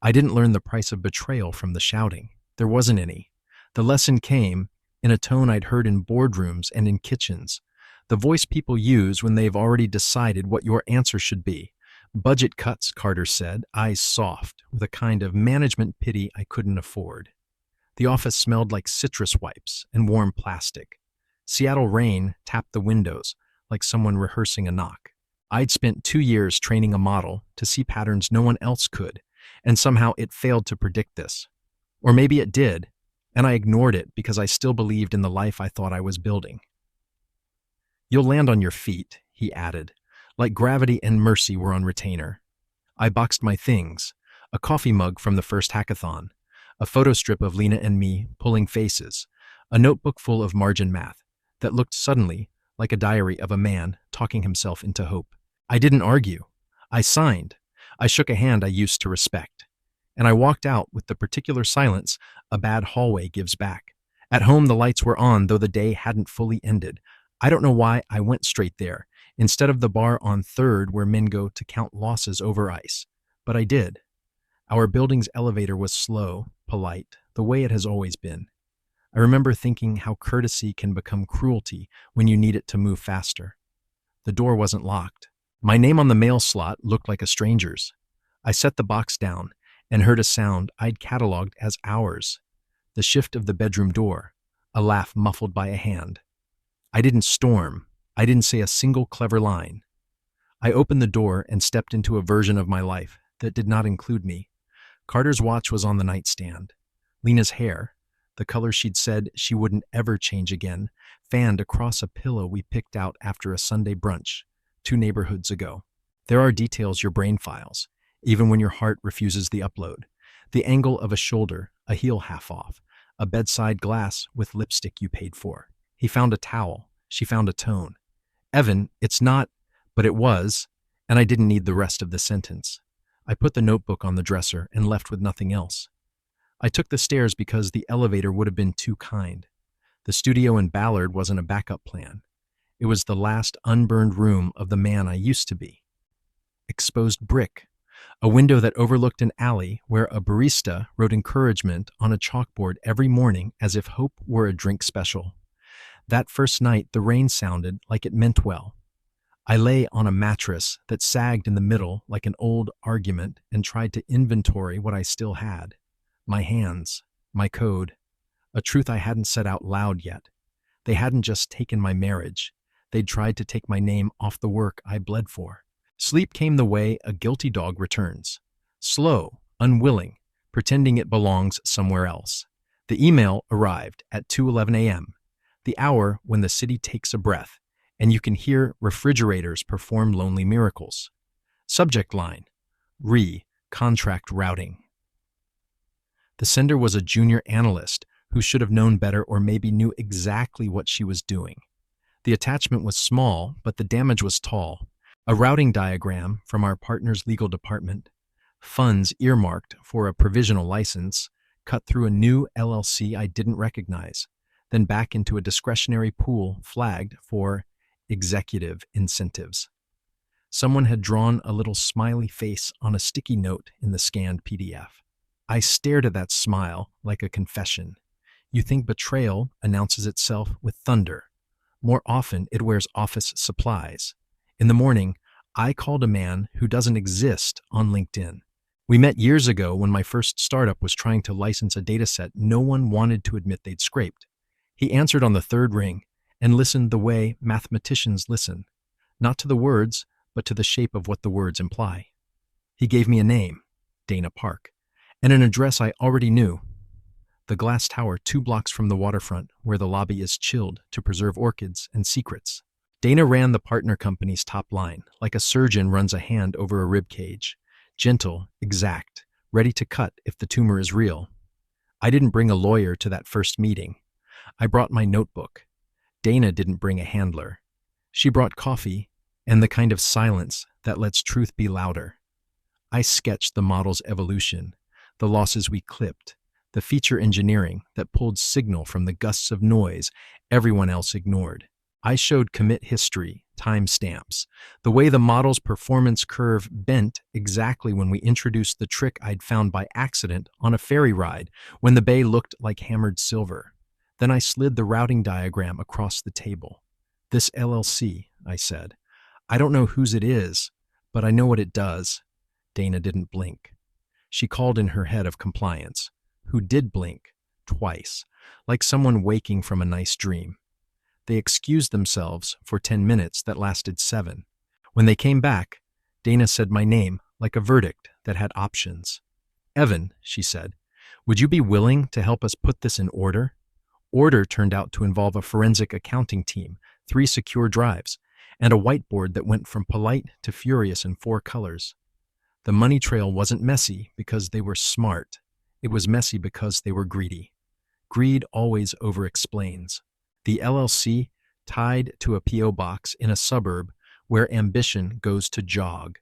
I didn't learn the price of betrayal from the shouting. There wasn't any. The lesson came in a tone I'd heard in boardrooms and in kitchens, the voice people use when they've already decided what your answer should be. Budget cuts, Carter said, eyes soft, with a kind of management pity I couldn't afford. The office smelled like citrus wipes and warm plastic. Seattle rain tapped the windows like someone rehearsing a knock. I'd spent 2 years training a model to see patterns no one else could, and somehow it failed to predict this. Or maybe it did, and I ignored it because I still believed in the life I thought I was building. You'll land on your feet, he added, like gravity and mercy were on retainer. I boxed my things, a coffee mug from the first hackathon, a photo strip of Lena and me pulling faces, a notebook full of margin math that looked suddenly like a diary of a man talking himself into hope. I didn't argue. I signed. I shook a hand I used to respect. And I walked out with the particular silence a bad hallway gives back. At home, the lights were on, though the day hadn't fully ended. I don't know why I went straight there, instead of the bar on 3rd where men go to count losses over ice. But I did. Our building's elevator was slow, polite, the way it has always been. I remember thinking how courtesy can become cruelty when you need it to move faster. The door wasn't locked. My name on the mail slot looked like a stranger's. I set the box down and heard a sound I'd cataloged as ours. The shift of the bedroom door, a laugh muffled by a hand. I didn't storm. I didn't say a single clever line. I opened the door and stepped into a version of my life that did not include me. Carter's watch was on the nightstand. Lena's hair, the color she'd said she wouldn't ever change again, fanned across a pillow we picked out after a Sunday brunch 2 neighborhoods ago. There are details your brain files, even when your heart refuses the upload. The angle of a shoulder, a heel half off, a bedside glass with lipstick you paid for. He found a towel. She found a tone. Evan, it's not, but it was, and I didn't need the rest of the sentence. I put the notebook on the dresser and left with nothing else. I took the stairs because the elevator would have been too kind. The studio in Ballard wasn't a backup plan. It was the last unburned room of the man I used to be. Exposed brick, a window that overlooked an alley where a barista wrote encouragement on a chalkboard every morning as if hope were a drink special. That first night, the rain sounded like it meant well. I lay on a mattress that sagged in the middle like an old argument and tried to inventory what I still had. My hands, my code, a truth I hadn't said out loud yet. They hadn't just taken my marriage. They'd tried to take my name off the work I bled for. Sleep came the way a guilty dog returns. Slow, unwilling, pretending it belongs somewhere else. The email arrived at 2:11 a.m., the hour when the city takes a breath, and you can hear refrigerators perform lonely miracles. Subject line, contract routing. The sender was a junior analyst who should have known better or maybe knew exactly what she was doing. The attachment was small, but the damage was tall. A routing diagram from our partner's legal department. Funds earmarked for a provisional license, cut through a new LLC I didn't recognize, then back into a discretionary pool flagged for executive incentives. Someone had drawn a little smiley face on a sticky note in the scanned PDF. I stared at that smile like a confession. You think betrayal announces itself with thunder. More often, it wears office supplies. In the morning, I called a man who doesn't exist on LinkedIn. We met years ago when my first startup was trying to license a dataset no one wanted to admit they'd scraped. He answered on the 3rd ring and listened the way mathematicians listen, not to the words, but to the shape of what the words imply. He gave me a name, Dana Park, and an address I already knew. The glass tower 2 blocks from the waterfront where the lobby is chilled to preserve orchids and secrets. Dana ran the partner company's top line, like a surgeon runs a hand over a rib cage. Gentle, exact, ready to cut if the tumor is real. I didn't bring a lawyer to that first meeting. I brought my notebook. Dana didn't bring a handler. She brought coffee and the kind of silence that lets truth be louder. I sketched the model's evolution, the losses we clipped, the feature engineering that pulled signal from the gusts of noise everyone else ignored. I showed commit history Timestamps. The way the model's performance curve bent exactly when we introduced the trick I'd found by accident on a ferry ride, when the bay looked like hammered silver. Then I slid the routing diagram across the table. This LLC, I said. I don't know whose it is, but I know what it does. Dana didn't blink. She called in her head of compliance, who did blink, twice, like someone waking from a nice dream. They excused themselves for 10 minutes that lasted 7. When they came back, Dana said my name like a verdict that had options. Evan, she said, would you be willing to help us put this in order? Order turned out to involve a forensic accounting team, 3 secure drives, and a whiteboard that went from polite to furious in 4 colors. The money trail wasn't messy because they were smart. It was messy because they were greedy. Greed always over-explains. The LLC tied to a P.O. box in a suburb where ambition goes to jog.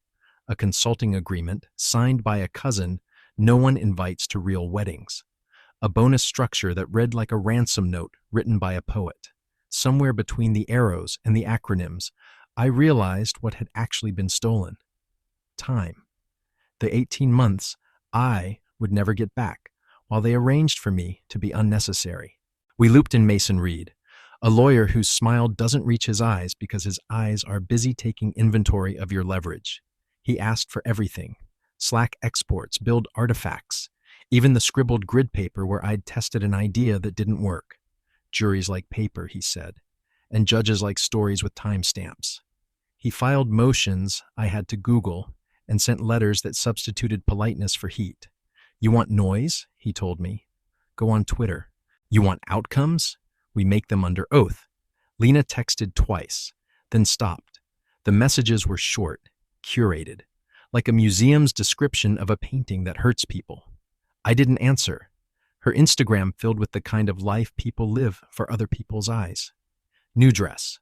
A consulting agreement signed by a cousin no one invites to real weddings. A bonus structure that read like a ransom note written by a poet. Somewhere between the arrows and the acronyms, I realized what had actually been stolen. Time. The 18 months I would never get back, while they arranged for me to be unnecessary. We looped in Mason Reed, a lawyer whose smile doesn't reach his eyes because his eyes are busy taking inventory of your leverage. He asked for everything. Slack exports, build artifacts, even the scribbled grid paper where I'd tested an idea that didn't work. Juries like paper, he said, and judges like stories with timestamps. He filed motions I had to Google and sent letters that substituted politeness for heat. You want noise? He told me. Go on Twitter. You want outcomes? We make them under oath. Lena texted twice, then stopped. The messages were short, curated, like a museum's description of a painting that hurts people. I didn't answer. Her Instagram filled with the kind of life people live for other people's eyes. New dress.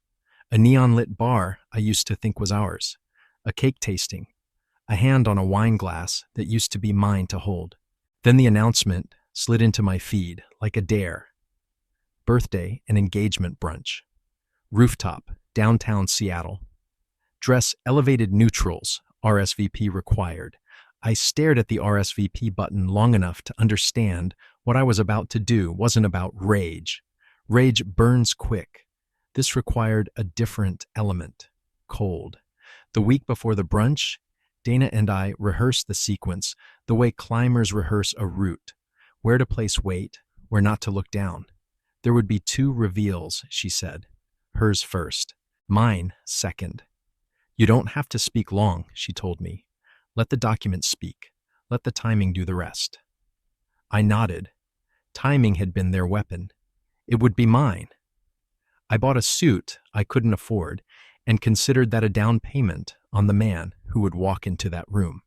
A neon-lit bar I used to think was ours. A cake tasting. A hand on a wine glass that used to be mine to hold. Then the announcement slid into my feed like a dare. Birthday and engagement brunch. Rooftop, downtown Seattle. Dress elevated neutrals, RSVP required. I stared at the RSVP button long enough to understand what I was about to do wasn't about rage. Rage burns quick. This required a different element. Cold. The week before the brunch, Dana and I rehearsed the sequence the way climbers rehearse a route. Where to place weight, where not to look down. There would be 2 reveals, she said. Hers first. Mine second. You don't have to speak long, she told me. Let the document speak. Let the timing do the rest. I nodded. Timing had been their weapon. It would be mine. I bought a suit I couldn't afford and considered that a down payment on the man who would walk into that room.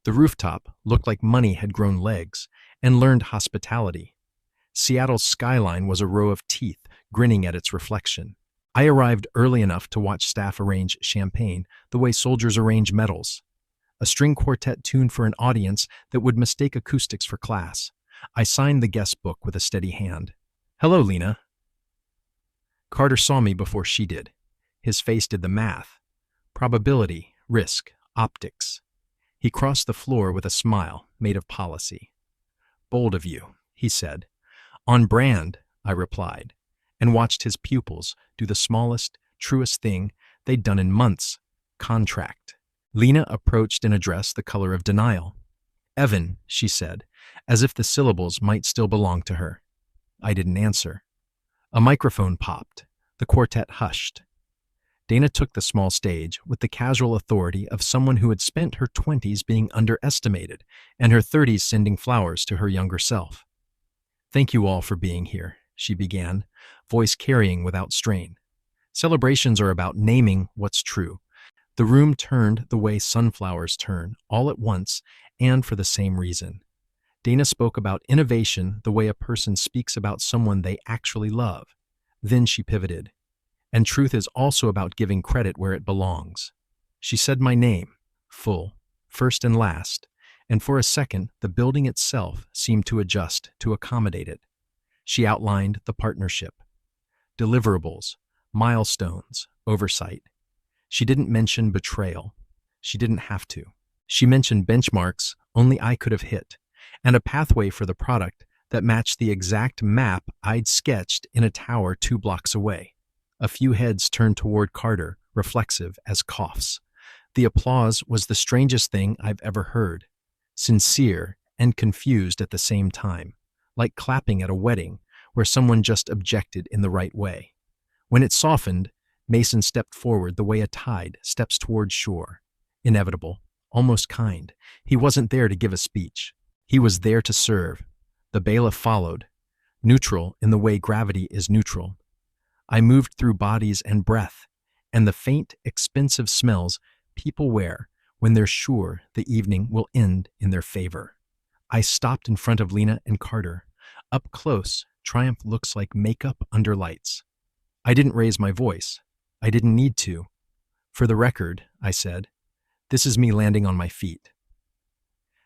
The rooftop looked like money had grown legs and learned hospitality. Seattle's skyline was a row of teeth grinning at its reflection. I arrived early enough to watch staff arrange champagne the way soldiers arrange medals. A string quartet tuned for an audience that would mistake acoustics for class. I signed the guest book with a steady hand. Hello, Lena. Carter saw me before she did. His face did the math. Probability, risk, optics. He crossed the floor with a smile made of policy. Bold of you, he said. On brand, I replied, and watched his pupils do the smallest, truest thing they'd done in months. Contract. Lena approached an address the color of denial. Evan, she said, as if the syllables might still belong to her. I didn't answer. A microphone popped. The quartet hushed. Dana took the small stage with the casual authority of someone who had spent her 20s being underestimated and her 30s sending flowers to her younger self. Thank you all for being here, she began, voice carrying without strain. Celebrations are about naming what's true. The room turned the way sunflowers turn, all at once and for the same reason. Dana spoke about innovation the way a person speaks about someone they actually love. Then she pivoted. And truth is also about giving credit where it belongs. She said my name, full, first and last, and for a second the building itself seemed to adjust to accommodate it. She outlined the partnership. Deliverables, Milestones, oversight. She didn't mention betrayal. She didn't have to. She mentioned benchmarks only I could have hit, and a pathway for the product that matched the exact map I'd sketched in a tower 2 blocks away. A few heads turned toward Carter, reflexive as coughs. The applause was the strangest thing I've ever heard. Sincere and confused at the same time, like clapping at a wedding where someone just objected in the right way. When it softened, Mason stepped forward the way a tide steps toward shore. Inevitable, almost kind. He wasn't there to give a speech. He was there to serve. The bailiff followed, neutral in the way gravity is neutral. I moved through bodies and breath, and the faint, expensive smells people wear when they're sure the evening will end in their favor. I stopped in front of Lena and Carter. Up close, triumph looks like makeup under lights. I didn't raise my voice. I didn't need to. For the record, I said, this is me landing on my feet.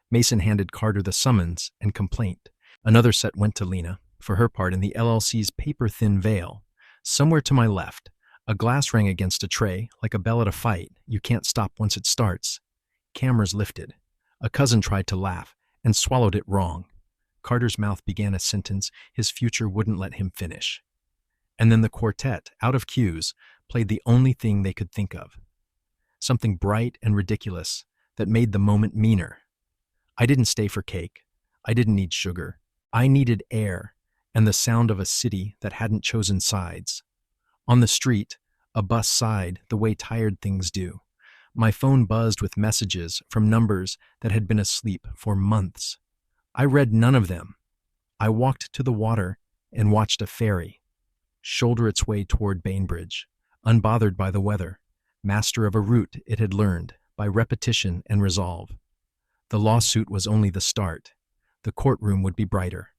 Mason handed Carter the summons and complaint. Another set went to Lena, for her part in the LLC's paper-thin veil. Somewhere to my left, a glass rang against a tray, like a bell at a fight. You can't stop once it starts. Cameras lifted. A cousin tried to laugh and swallowed it wrong. Carter's mouth began a sentence his future wouldn't let him finish. And then the quartet, out of cues, played the only thing they could think of. Something bright and ridiculous that made the moment meaner. I didn't stay for cake. I didn't need sugar. I needed air and the sound of a city that hadn't chosen sides. On the street, a bus sighed the way tired things do. My phone buzzed with messages from numbers that had been asleep for months. I read none of them. I walked to the water and watched a ferry shoulder its way toward Bainbridge, unbothered by the weather, master of a route it had learned by repetition and resolve. The lawsuit was only the start. The courtroom would be brighter.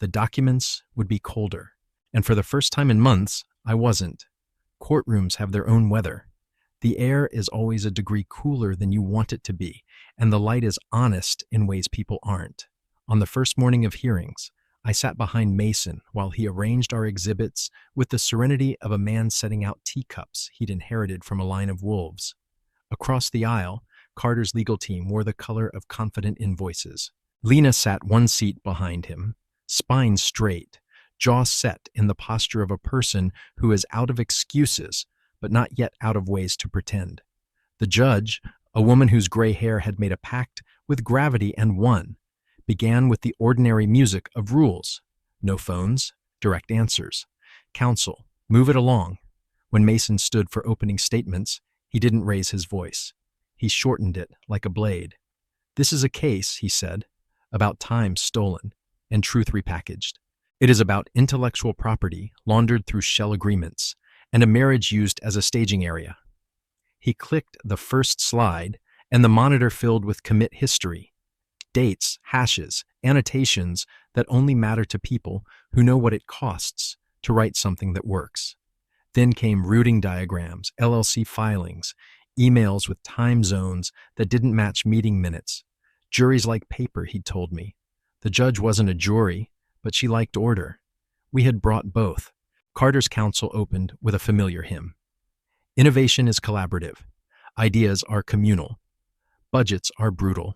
The documents would be colder. And for the first time in months, I wasn't. Courtrooms have their own weather. The air is always a degree cooler than you want it to be, and the light is honest in ways people aren't. On the first morning of hearings, I sat behind Mason while he arranged our exhibits with the serenity of a man setting out teacups he'd inherited from a line of wolves. Across the aisle, Carter's legal team wore the color of confident invoices. Lena sat one seat behind him, spine straight, jaw set in the posture of a person who is out of excuses, but not yet out of ways to pretend. The judge, a woman whose gray hair had made a pact with gravity and won, began with the ordinary music of rules. No phones, direct answers. Counsel, move it along. When Mason stood for opening statements, he didn't raise his voice. He shortened it like a blade. This is a case, he said, about time stolen and truth repackaged. It is about intellectual property laundered through shell agreements and a marriage used as a staging area. He clicked the first slide, and the monitor filled with commit history, dates, hashes, annotations that only matter to people who know what it costs to write something that works. Then came routing diagrams, LLC filings, emails with time zones that didn't match meeting minutes. Juries like paper, he'd told me. The judge wasn't a jury, but she liked order. We had brought both. Carter's counsel opened with a familiar hymn. Innovation is collaborative. Ideas are communal. Budgets are brutal.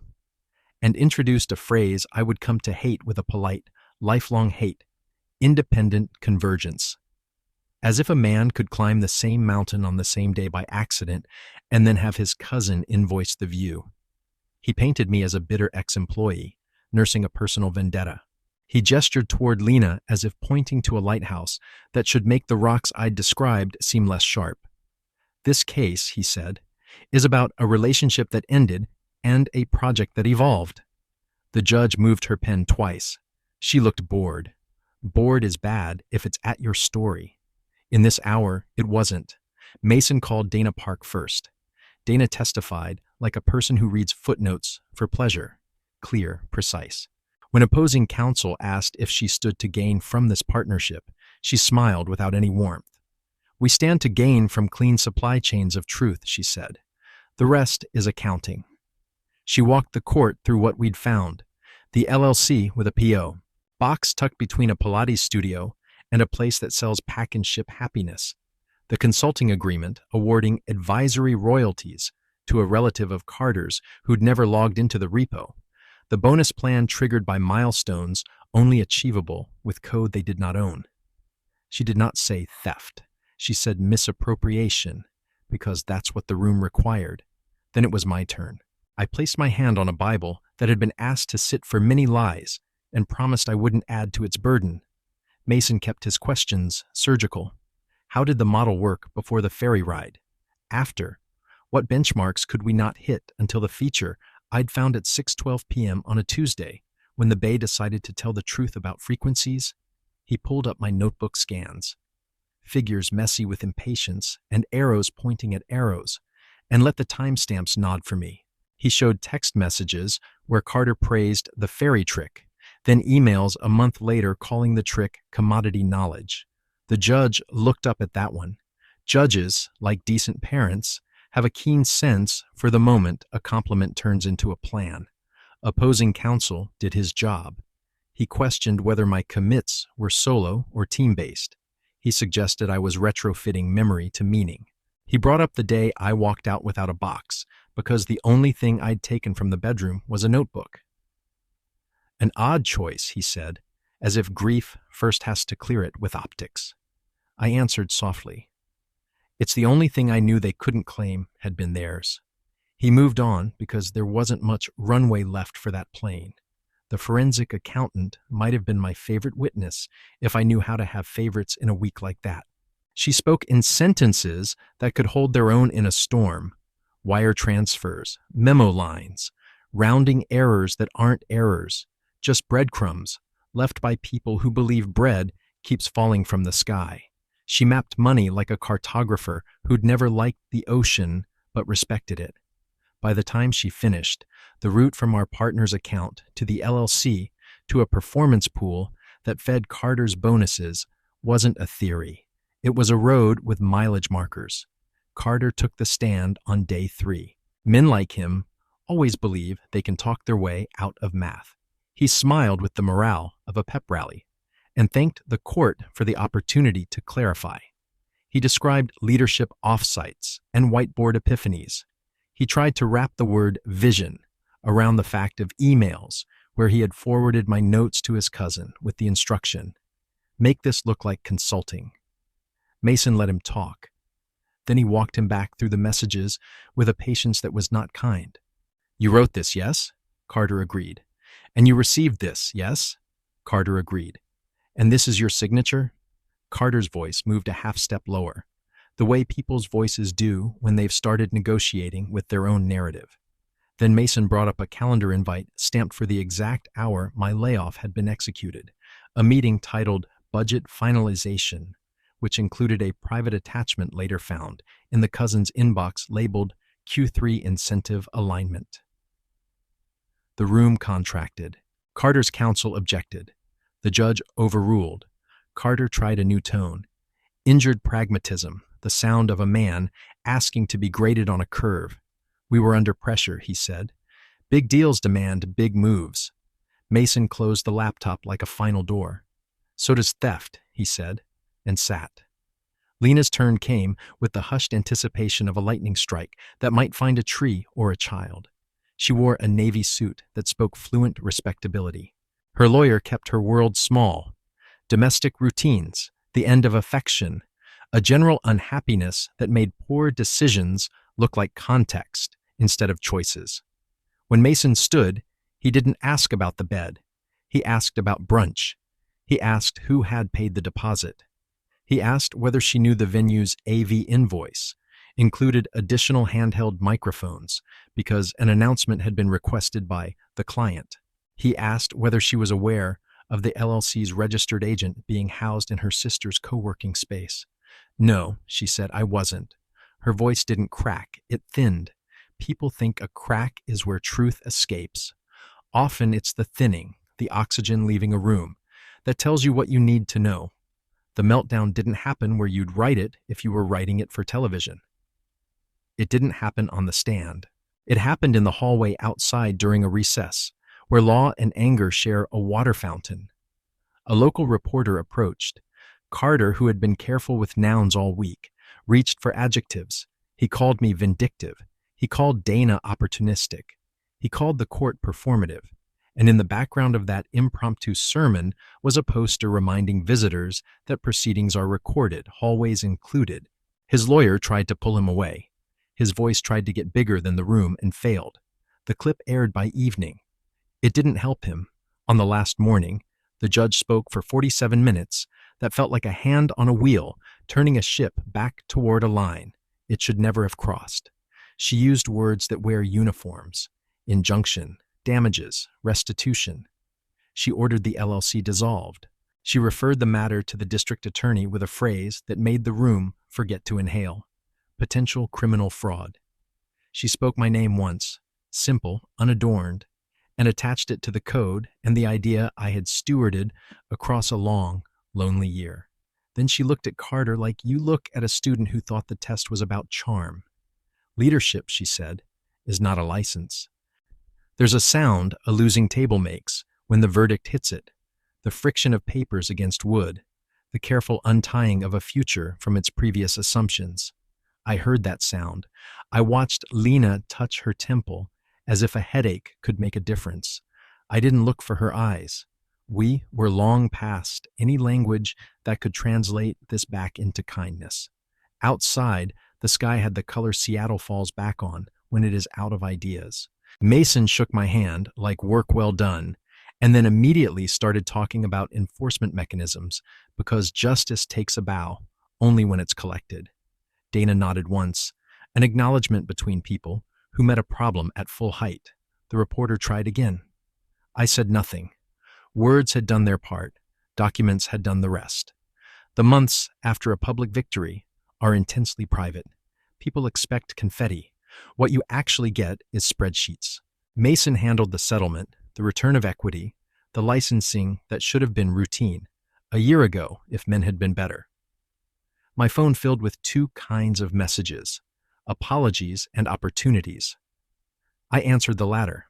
And introduced a phrase I would come to hate with a polite, lifelong hate: independent convergence. As if a man could climb the same mountain on the same day by accident and then have his cousin invoice the view. He painted me as a bitter ex-employee, nursing a personal vendetta. He gestured toward Lena as if pointing to a lighthouse that should make the rocks I'd described seem less sharp. This case, he said, is about a relationship that ended and a project that evolved. The judge moved her pen twice. She looked bored. Bored is bad if it's at your story. In this hour, it wasn't. Mason called Dana Park first. Dana testified like a person who reads footnotes for pleasure. Clear, precise. When opposing counsel asked if she stood to gain from this partnership, she smiled without any warmth. We stand to gain from clean supply chains of truth, she said. The rest is accounting. She walked the court through what we'd found. The LLC with a PO, box tucked between a Pilates studio and a place that sells pack and ship happiness. The consulting agreement awarding advisory royalties to a relative of Carter's who'd never logged into the repo. The bonus plan triggered by milestones only achievable with code they did not own. She did not say theft. She said misappropriation, because that's what the room required. Then it was my turn. I placed my hand on a Bible that had been asked to sit for many lies and promised I wouldn't add to its burden. Mason kept his questions surgical. How did the model work before the ferry ride? After? What benchmarks could we not hit until the feature I'd found at 6:12 p.m. on a Tuesday, when the Bay decided to tell the truth about frequencies? He pulled up my notebook scans. Figures messy with impatience and arrows pointing at arrows, and let the timestamps nod for me. He showed text messages where Carter praised the fairy trick, then emails a month later calling the trick commodity knowledge. The judge looked up at that one. Judges, like decent parents, have a keen sense for the moment a compliment turns into a plan. Opposing counsel did his job. He questioned whether my commits were solo or team-based. He suggested I was retrofitting memory to meaning. He brought up the day I walked out without a box, because the only thing I'd taken from the bedroom was a notebook. An odd choice, he said, as if grief first has to clear it with optics. I answered softly. It's the only thing I knew they couldn't claim had been theirs. He moved on because there wasn't much runway left for that plane. The forensic accountant might have been my favorite witness if I knew how to have favorites in a week like that. She spoke in sentences that could hold their own in a storm. Wire transfers, memo lines, rounding errors that aren't errors, just breadcrumbs left by people who believe bread keeps falling from the sky. She mapped money like a cartographer who'd never liked the ocean but respected it. By the time she finished, the route from our partner's account to the LLC to a performance pool that fed Carter's bonuses wasn't a theory. It was a road with mileage markers. Carter took the stand on day 3. Men like him always believe they can talk their way out of math. He smiled with the morale of a pep rally and thanked the court for the opportunity to clarify. He described leadership offsites and whiteboard epiphanies. He tried to wrap the word vision around the fact of emails where he had forwarded my notes to his cousin with the instruction, make this look like consulting. Mason let him talk. Then he walked him back through the messages with a patience that was not kind. You wrote this, yes? Carter agreed. And you received this, yes? Carter agreed. And this is your signature? Carter's voice moved a half step lower, the way people's voices do when they've started negotiating with their own narrative. Then Mason brought up a calendar invite stamped for the exact hour my layoff had been executed, a meeting titled Budget Finalization, which included a private attachment later found in the cousin's inbox labeled Q3 Incentive Alignment. The room contracted. Carter's counsel objected. The judge overruled. Carter tried a new tone. Injured pragmatism, the sound of a man asking to be graded on a curve. We were under pressure, he said. Big deals demand big moves. Mason closed the laptop like a final door. So does theft, he said, and sat. Lena's turn came with the hushed anticipation of a lightning strike that might find a tree or a child. She wore a navy suit that spoke fluent respectability. Her lawyer kept her world small. Domestic routines, the end of affection, a general unhappiness that made poor decisions look like context instead of choices. When Mason stood, he didn't ask about the bed. He asked about brunch. He asked who had paid the deposit. He asked whether she knew the venue's AV invoice included additional handheld microphones because an announcement had been requested by the client. He asked whether she was aware of the LLC's registered agent being housed in her sister's co-working space. No, she said, I wasn't. Her voice didn't crack, it thinned. People think a crack is where truth escapes. Often it's the thinning, the oxygen leaving a room, that tells you what you need to know. The meltdown didn't happen where you'd write it if you were writing it for television. It didn't happen on the stand. It happened in the hallway outside during a recess, where law and anger share a water fountain. A local reporter approached. Carter, who had been careful with nouns all week, reached for adjectives. He called me vindictive. He called Dana opportunistic. He called the court performative. And in the background of that impromptu sermon was a poster reminding visitors that proceedings are recorded, hallways included. His lawyer tried to pull him away. His voice tried to get bigger than the room and failed. The clip aired by evening. It didn't help him. On the last morning, the judge spoke for 47 minutes that felt like a hand on a wheel, turning a ship back toward a line it should never have crossed. She used words that wear uniforms: injunction, damages, restitution. She ordered the LLC dissolved. She referred the matter to the district attorney with a phrase that made the room forget to inhale: potential criminal fraud. She spoke my name once, simple, unadorned, and attached it to the code and the idea I had stewarded across a long, lonely year. Then she looked at Carter like you look at a student who thought the test was about charm. Leadership, she said, is not a license. There's a sound a losing table makes when the verdict hits it, the friction of papers against wood, the careful untying of a future from its previous assumptions. I heard that sound. I watched Lena touch her temple as if a headache could make a difference. I didn't look for her eyes. We were long past any language that could translate this back into kindness. Outside, the sky had the color Seattle falls back on when it is out of ideas. Mason shook my hand like work well done, and then immediately started talking about enforcement mechanisms because justice takes a bow only when it's collected. Dana nodded once, an acknowledgement between people who met a problem at full height. The reporter tried again. I said nothing. Words had done their part. Documents had done the rest. The months after a public victory are intensely private. People expect confetti. What you actually get is spreadsheets. Mason handled the settlement, the return of equity, the licensing that should have been routine, a year ago if men had been better. My phone filled with two kinds of messages: apologies and opportunities. I answered the latter.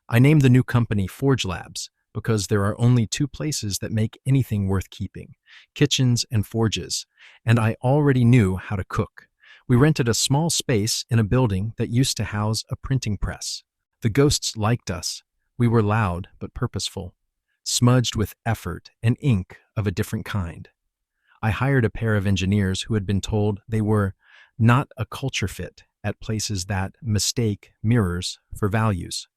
I named the new company Forge Labs because there are only two places that make anything worth keeping: kitchens and forges, and I already knew how to cook. We rented a small space in a building that used to house a printing press. The ghosts liked us. We were loud but purposeful, smudged with effort and ink of a different kind. I hired a pair of engineers who had been told they were not a culture fit at places that mistake mirrors for values.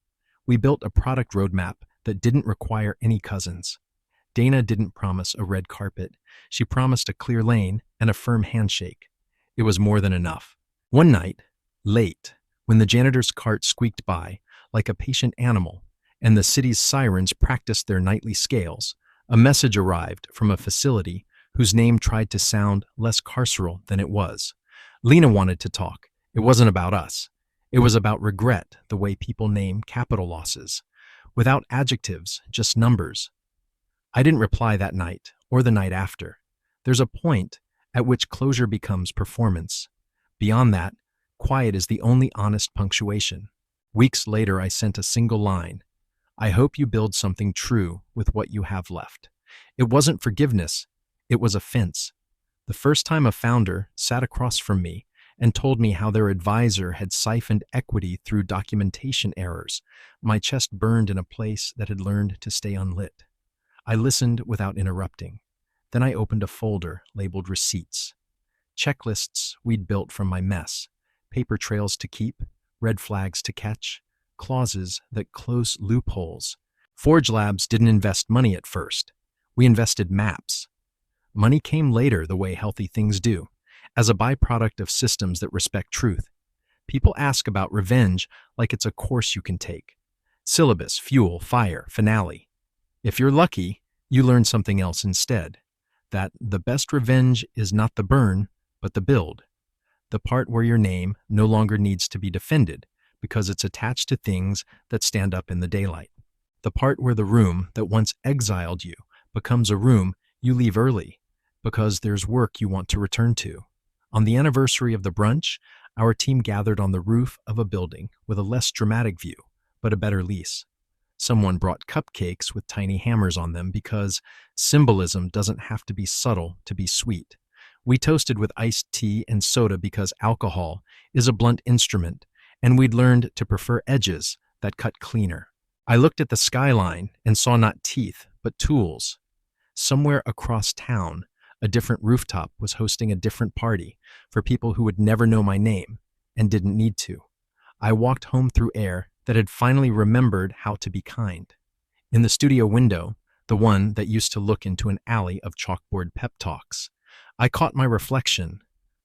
We built a product roadmap that didn't require any cousins. Dana didn't promise a red carpet. She promised a clear lane and a firm handshake. It was more than enough. One night, late, when the janitor's cart squeaked by like a patient animal and the city's sirens practiced their nightly scales, a message arrived from a facility whose name tried to sound less carceral than it was. Lena wanted to talk. It wasn't about us. It was about regret, the way people name capital losses. Without adjectives, just numbers. I didn't reply that night or the night after. There's a point at which closure becomes performance. Beyond that, quiet is the only honest punctuation. Weeks later, I sent a single line: I hope you build something true with what you have left. It wasn't forgiveness. It was offense. The first time a founder sat across from me and told me how their advisor had siphoned equity through documentation errors, my chest burned in a place that had learned to stay unlit. I listened without interrupting. Then I opened a folder labeled receipts. Checklists we'd built from my mess, paper trails to keep, red flags to catch, clauses that close loopholes. Forge Labs didn't invest money at first. We invested maps. Money came later, the way healthy things do, as a byproduct of systems that respect truth. People ask about revenge like it's a course you can take. Syllabus, fuel, fire, finale. If you're lucky, you learn something else instead. That the best revenge is not the burn, but the build. The part where your name no longer needs to be defended because it's attached to things that stand up in the daylight. The part where the room that once exiled you becomes a room you leave early because there's work you want to return to. On the anniversary of the brunch, our team gathered on the roof of a building with a less dramatic view, but a better lease. Someone brought cupcakes with tiny hammers on them because symbolism doesn't have to be subtle to be sweet. We toasted with iced tea and soda because alcohol is a blunt instrument, and we'd learned to prefer edges that cut cleaner. I looked at the skyline and saw not teeth, but tools. Somewhere across town, a different rooftop was hosting a different party for people who would never know my name and didn't need to. I walked home through air that had finally remembered how to be kind. In the studio window, the one that used to look into an alley of chalkboard pep talks, I caught my reflection.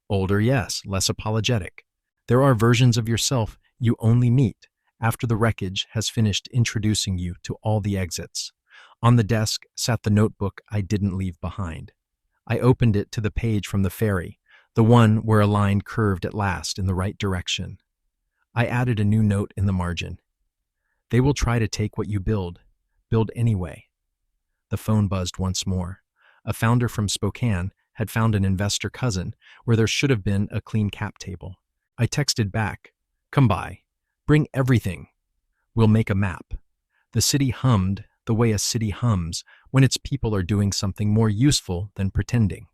Older, yes, less apologetic. There are versions of yourself you only meet after the wreckage has finished introducing you to all the exits. On the desk sat the notebook I didn't leave behind. I opened it to the page from the ferry, the one where a line curved at last in the right direction. I added a new note in the margin. They will try to take what you build anyway. The phone buzzed once more. A founder from Spokane had found an investor cousin where there should have been a clean cap table. I texted back, "Come by. Bring everything. We'll make a map." The city hummed the way a city hums when its people are doing something more useful than pretending.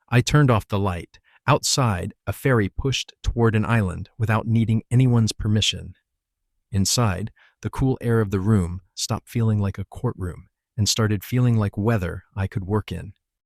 I turned off the light. Outside, a ferry pushed toward an island without needing anyone's permission. Inside, the cool air of the room stopped feeling like a courtroom and started feeling like weather I could work in.